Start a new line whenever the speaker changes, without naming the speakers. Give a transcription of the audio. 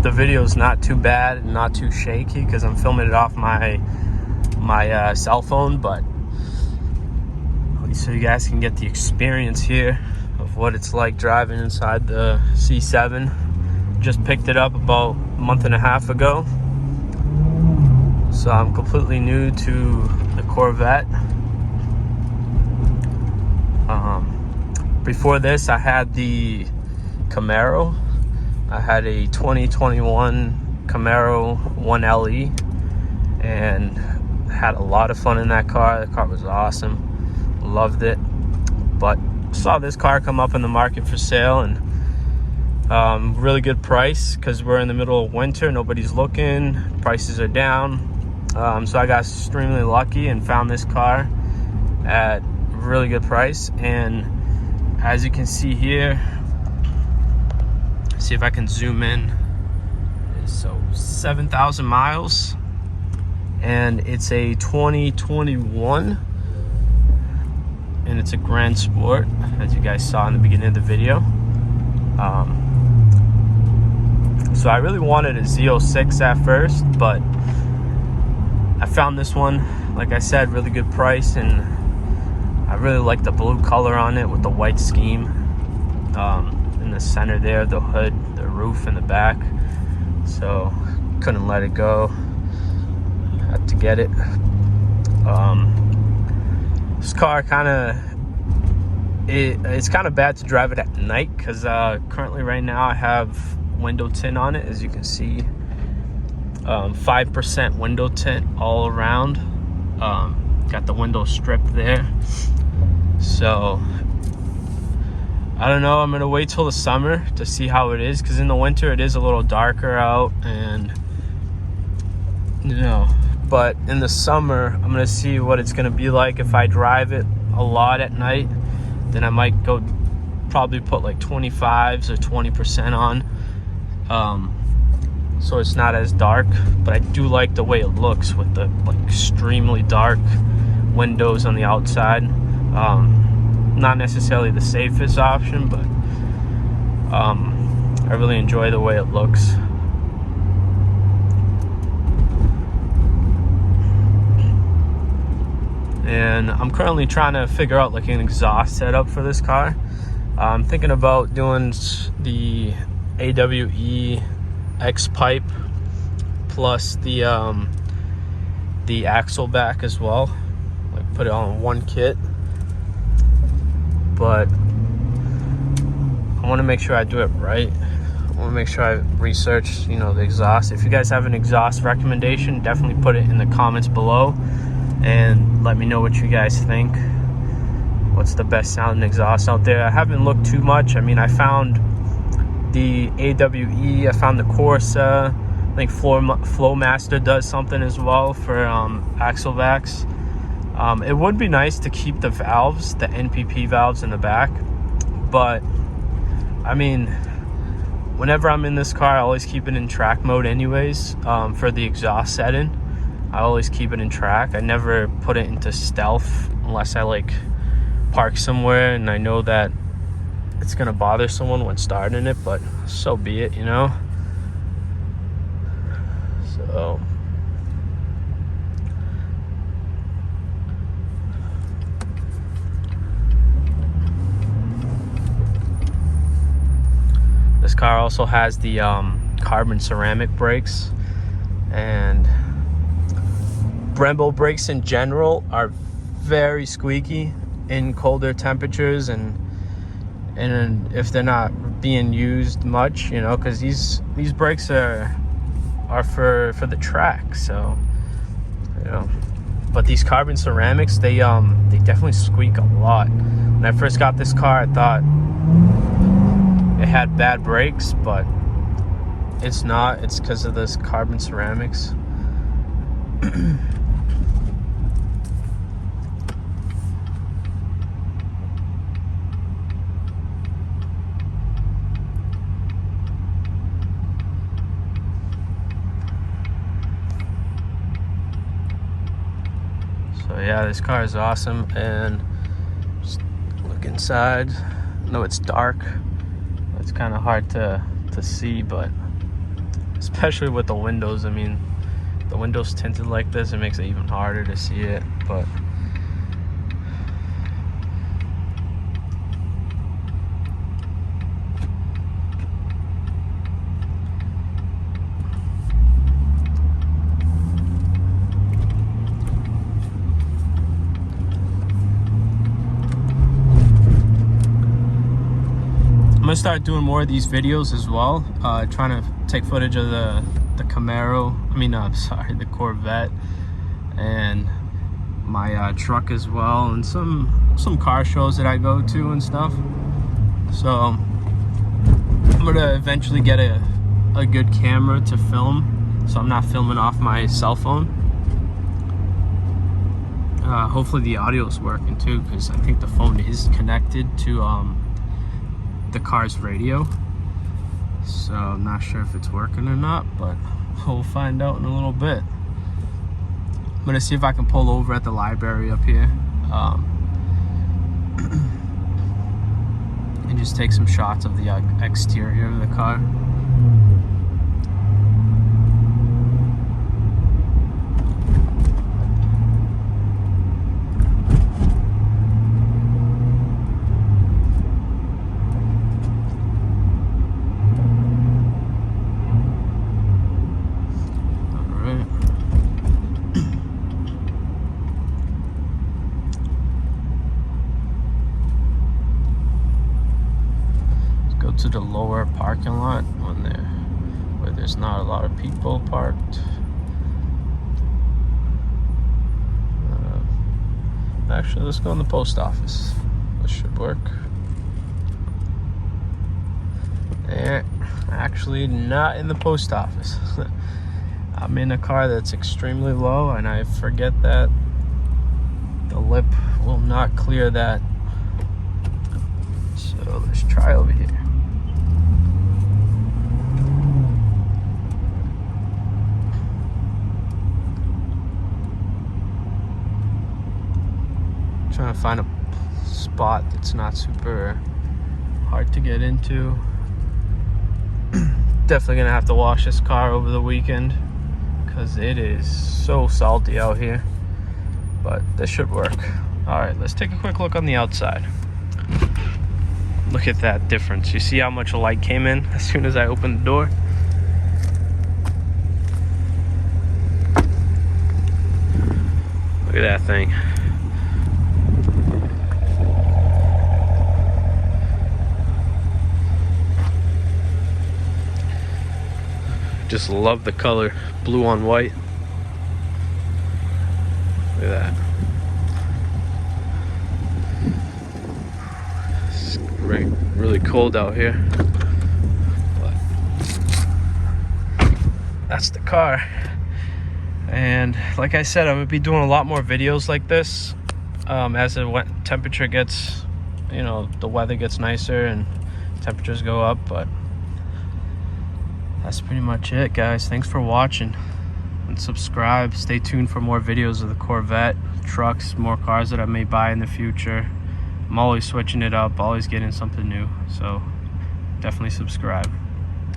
the video is not too bad and not too shaky because I'm filming it off my cell phone, but so you guys can get the experience here of what it's like driving inside the C7. Just picked it up about a month and a half ago, so I'm completely new to the Corvette. Before this, I had the Camaro. I had a 2021 Camaro 1LE and had a lot of fun in that car. The car was awesome. Loved it. But saw this car come up in the market for sale, and really good price because we're in the middle of winter. Nobody's looking. Prices are down. So I got extremely lucky and found this car at a really good price. And as you can see here, see if I can zoom in. So 7,000 miles, and it's a 2021, and it's a Grand Sport, as you guys saw in the beginning of the video. So I really wanted a Z06 at first, but I found this one, like I said, really good price, and I really like the blue color on it with the white scheme in the center there, the hood, the roof in the back. So couldn't let it go. Had to get it. This car it's kind of bad to drive it at night because currently right now I have window tint on it, as you can see. 5% window tint all around. Got the window strip there. So I don't know, I'm gonna wait till the summer to see how it is, because in the winter it is a little darker out, and but in the summer I'm gonna see what it's gonna be like. If I drive it a lot at night, then I might go probably put like 25s or 20% on, so it's not as dark. But I do like the way it looks with the like extremely dark windows on the outside. Not necessarily the safest option, but I really enjoy the way it looks. And I'm currently trying to figure out like an exhaust setup for this car. I'm thinking about doing the AWE X pipe plus the axle back as well, like put it all in one kit. But I want to make sure I do it right. I want to make sure I research, the exhaust. If you guys have an exhaust recommendation, definitely put it in the comments below and let me know what you guys think. What's the best sounding exhaust out there? I haven't looked too much. I mean, I found the AWE, I found the Corsa. I think Flowmaster does something as well for axle backs. It would be nice to keep the valves, the NPP valves in the back, but I mean, whenever I'm in this car, I always keep it in track mode anyways. For the exhaust setting, I always keep it in track. I never put it into stealth unless I like park somewhere and I know that it's gonna bother someone when starting it, but so be it, So this car also has the carbon ceramic brakes, and Brembo brakes in general are very squeaky in colder temperatures, and if they're not being used much, because these brakes are for the track. So but these carbon ceramics, they definitely squeak a lot. When I first got this car, I thought it had bad brakes, but it's not. It's because of this carbon ceramics. So yeah, this car is awesome, and just look inside. I know it's dark. It's kind of hard to see, but as especially with the windows. I mean, the windows tinted like this, it makes it even harder to see it. But I'm gonna start doing more of these videos as well, trying to take footage of the Camaro, sorry, the Corvette, and my truck as well, and some car shows that I go to and stuff. So I'm gonna eventually get a good camera to film, so I'm not filming off my cell phone. Hopefully the audio is working too, because I think the phone is connected to the car's radio, so I'm not sure if it's working or not, but we'll find out in a little bit. I'm gonna see if I can pull over at the library up here and just take some shots of the exterior of the car. To the lower parking lot where there's not a lot of people parked. Actually, let's go in the post office. This should work. Actually, not in the post office. I'm in a car that's extremely low, and I forget that the lip will not clear that. So let's try over here. Trying to find a spot that's not super hard to get into. Definitely gonna have to wash this car over the weekend because it is so salty out here, but this should work. All right, let's take a quick look on the outside. Look at that difference. You see how much light came in as soon as I opened the door? Look at that thing. Just love the color, blue on white. Look at that. It's really cold out here. But that's the car. And like I said, I'm gonna be doing a lot more videos like this as the temperature gets, the weather gets nicer and temperatures go up. But that's pretty much it, guys. Thanks for watching, and subscribe. Stay tuned for more videos of the Corvette, trucks, more cars that I may buy in the future. I'm always switching it up, always getting something new, so definitely subscribe.